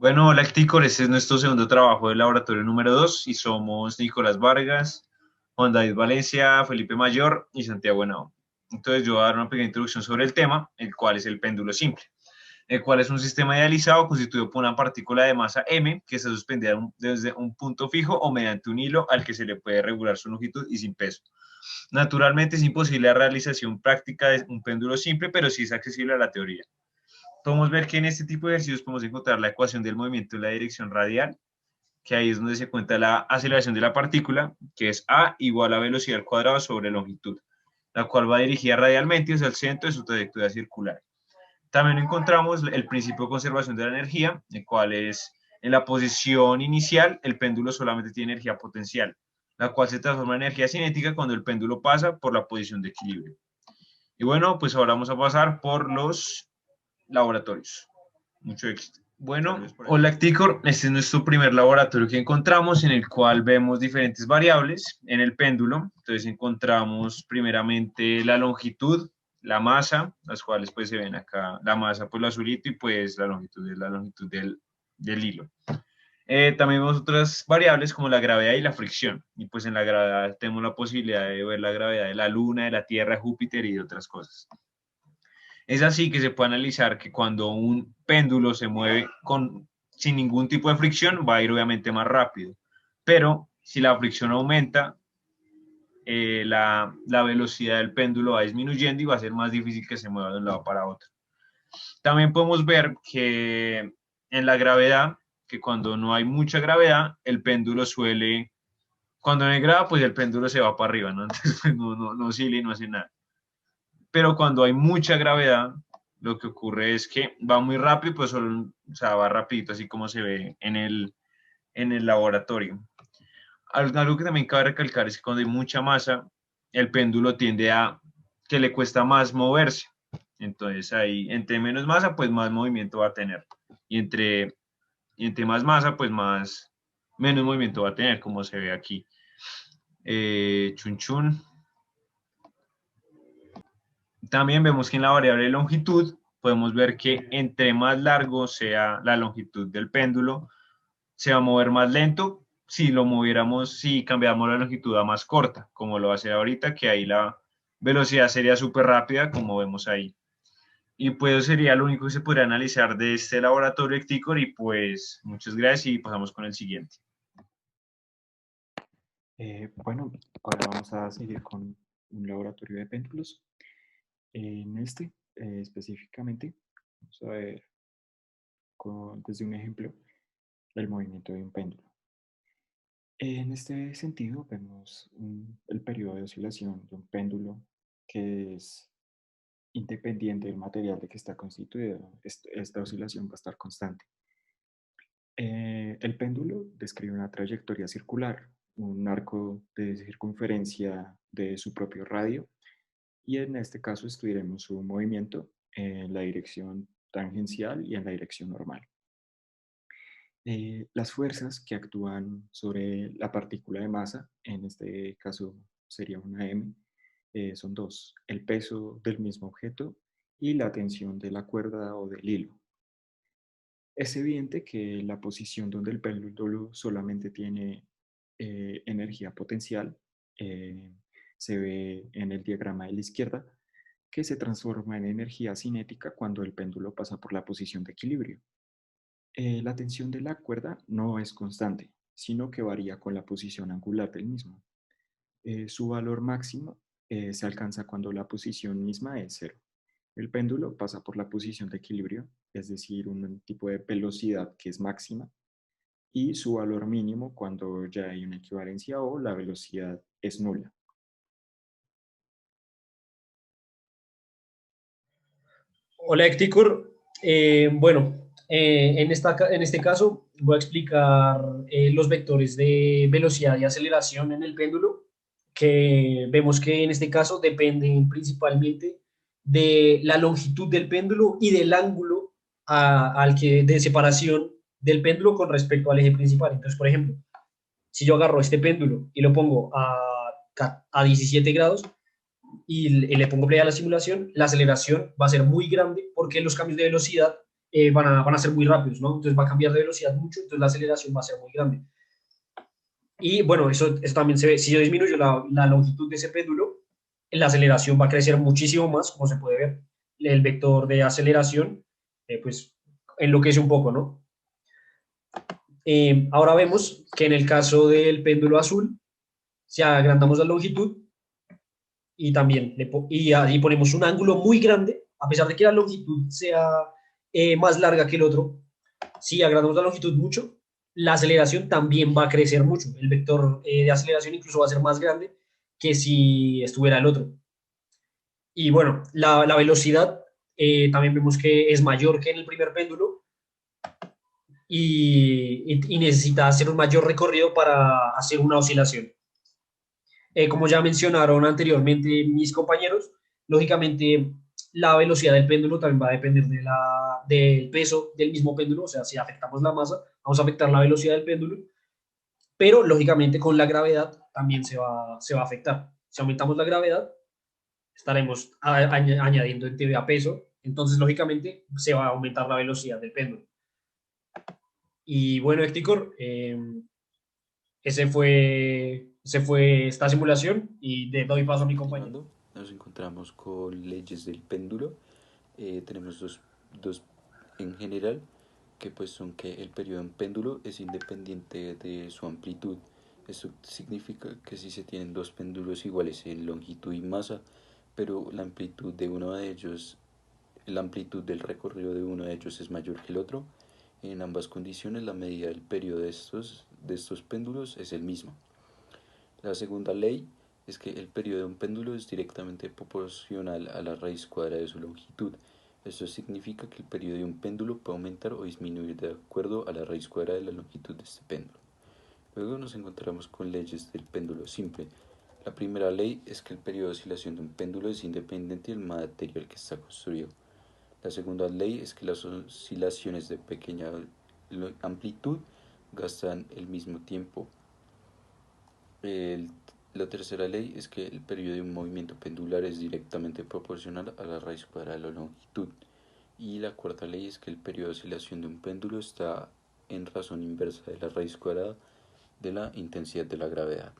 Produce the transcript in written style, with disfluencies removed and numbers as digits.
Bueno, hola Ticor, este es nuestro segundo trabajo del laboratorio número 2 y somos Nicolás Vargas, Juan David Valencia, Felipe Mayor y Santiago Henao. Entonces yo voy a dar una pequeña introducción sobre el tema, el cual es el péndulo simple, el cual es un sistema idealizado constituido por una partícula de masa m que está suspendida desde un punto fijo o mediante un hilo al que se le puede regular su longitud y sin peso. Naturalmente es imposible la realización práctica de un péndulo simple, pero sí es accesible a la teoría. Podemos ver que en este tipo de ejercicios podemos encontrar la ecuación del movimiento en la dirección radial, que ahí es donde se cuenta la aceleración de la partícula, que es A igual a velocidad al cuadrado sobre longitud, la cual va dirigida radialmente hacia el centro de su trayectoria circular. También encontramos el principio de conservación de la energía, el cual es en la posición inicial, el péndulo solamente tiene energía potencial, la cual se transforma en energía cinética cuando el péndulo pasa por la posición de equilibrio. Y bueno, pues ahora vamos a pasar por los laboratorios. Mucho éxito. Bueno, hola Ticor, este es nuestro primer laboratorio que encontramos en el cual vemos diferentes variables en el péndulo. Entonces encontramos primeramente la longitud, la masa, las cuales pues se ven acá, la masa pues lo azulito y pues la longitud es la longitud del hilo. También vemos otras variables como la gravedad y la fricción. Y pues en la gravedad tenemos la posibilidad de ver la gravedad de la Luna, de la Tierra, de Júpiter y de otras cosas. Es así que se puede analizar que cuando un péndulo se mueve sin ningún tipo de fricción, va a ir obviamente más rápido. Pero si la fricción aumenta, la velocidad del péndulo va disminuyendo y va a ser más difícil que se mueva de un lado para otro. También podemos ver que en la gravedad, que cuando no hay mucha gravedad, el péndulo suele, cuando no hay gravedad, pues el péndulo se va para arriba, ¿no? Entonces pues, no oscila y no hace nada. Pero cuando hay mucha gravedad, lo que ocurre es que va muy rápido, pues solo, o sea, va rapidito, así como se ve en el laboratorio. Algo que también cabe recalcar es que cuando hay mucha masa, el péndulo tiende a que le cuesta más moverse. Entonces ahí, entre menos masa, pues más movimiento va a tener. Y entre más masa, pues menos movimiento va a tener, como se ve aquí. Chun chun. También vemos que en la variable de longitud podemos ver que entre más largo sea la longitud del péndulo, se va a mover más lento si cambiáramos la longitud a más corta, como lo hace ahorita, que ahí la velocidad sería súper rápida, como vemos ahí. Y pues sería lo único que se podría analizar de este laboratorio Ecticor y pues muchas gracias y pasamos con el siguiente. Bueno, ahora vamos a seguir con un laboratorio de péndulos. En este, específicamente, vamos a ver desde un ejemplo el movimiento de un péndulo. En este sentido, vemos el periodo de oscilación de un péndulo que es independiente del material de que está constituido. Esta oscilación va a estar constante. El péndulo describe una trayectoria circular, un arco de circunferencia de su propio radio, y en este caso estudiaremos su movimiento en la dirección tangencial y en la dirección normal. Las fuerzas que actúan sobre la partícula de masa, en este caso sería una M, son dos: el peso del mismo objeto y la tensión de la cuerda o del hilo. Es evidente que la posición donde el péndulo solamente tiene energía potencial se ve en el diagrama de la izquierda, que se transforma en energía cinética cuando el péndulo pasa por la posición de equilibrio. La tensión de la cuerda no es constante, sino que varía con la posición angular del mismo. Su valor máximo se alcanza cuando la posición misma es cero. El péndulo pasa por la posición de equilibrio, es decir, un tipo de velocidad que es máxima, y su valor mínimo cuando ya hay una equivalencia o la velocidad es nula. Hola, Ecticur. En este caso voy a explicar los vectores de velocidad y aceleración en el péndulo, que vemos que en este caso dependen principalmente de la longitud del péndulo y del ángulo de separación del péndulo con respecto al eje principal. Entonces, por ejemplo, si yo agarro este péndulo y lo pongo a 17 grados, y le pongo play a la simulación, la aceleración va a ser muy grande porque los cambios de velocidad van a ser muy rápidos, ¿no? Entonces va a cambiar de velocidad mucho, entonces la aceleración va a ser muy grande. Y bueno, eso también se ve, si yo disminuyo la longitud de ese péndulo, la aceleración va a crecer muchísimo más, como se puede ver. El vector de aceleración, pues, enloquece un poco, ¿no? Ahora vemos que en el caso del péndulo azul, si agrandamos la longitud y también y ponemos un ángulo muy grande, a pesar de que la longitud sea más larga que el otro, si agrandamos la longitud mucho, la aceleración también va a crecer mucho. El vector de aceleración incluso va a ser más grande que si estuviera el otro. Y bueno, la velocidad también vemos que es mayor que en el primer péndulo y necesita hacer un mayor recorrido para hacer una oscilación. Como ya mencionaron anteriormente mis compañeros, lógicamente la velocidad del péndulo también va a depender del peso del mismo péndulo, o sea, si afectamos la masa, vamos a afectar la velocidad del péndulo, pero lógicamente con la gravedad también se va a afectar. Si aumentamos la gravedad, estaremos añadiendo en teoría peso, entonces lógicamente se va a aumentar la velocidad del péndulo. Y bueno, Héctor, ese fue esta simulación y le doy paso a mi compañero. Continuando, nos encontramos con leyes del péndulo. Tenemos dos en general, que pues son que el periodo en péndulo es independiente de su amplitud. Esto significa que si se tienen dos péndulos iguales en longitud y masa, pero la amplitud del recorrido de uno de ellos es mayor que el otro, en ambas condiciones la medida del periodo de estos péndulos es el mismo. La segunda ley es que el periodo de un péndulo es directamente proporcional a la raíz cuadrada de su longitud. Esto significa que el periodo de un péndulo puede aumentar o disminuir de acuerdo a la raíz cuadrada de la longitud de este péndulo. Luego nos encontramos con leyes del péndulo simple. La primera ley es que el periodo de oscilación de un péndulo es independiente del material que está construido. La segunda ley es que las oscilaciones de pequeña amplitud gastan el mismo tiempo. El- la tercera ley es que el periodo de un movimiento pendular es directamente proporcional a la raíz cuadrada de la longitud. Y la cuarta ley es que el periodo de oscilación de un péndulo está en razón inversa de la raíz cuadrada de la intensidad de la gravedad.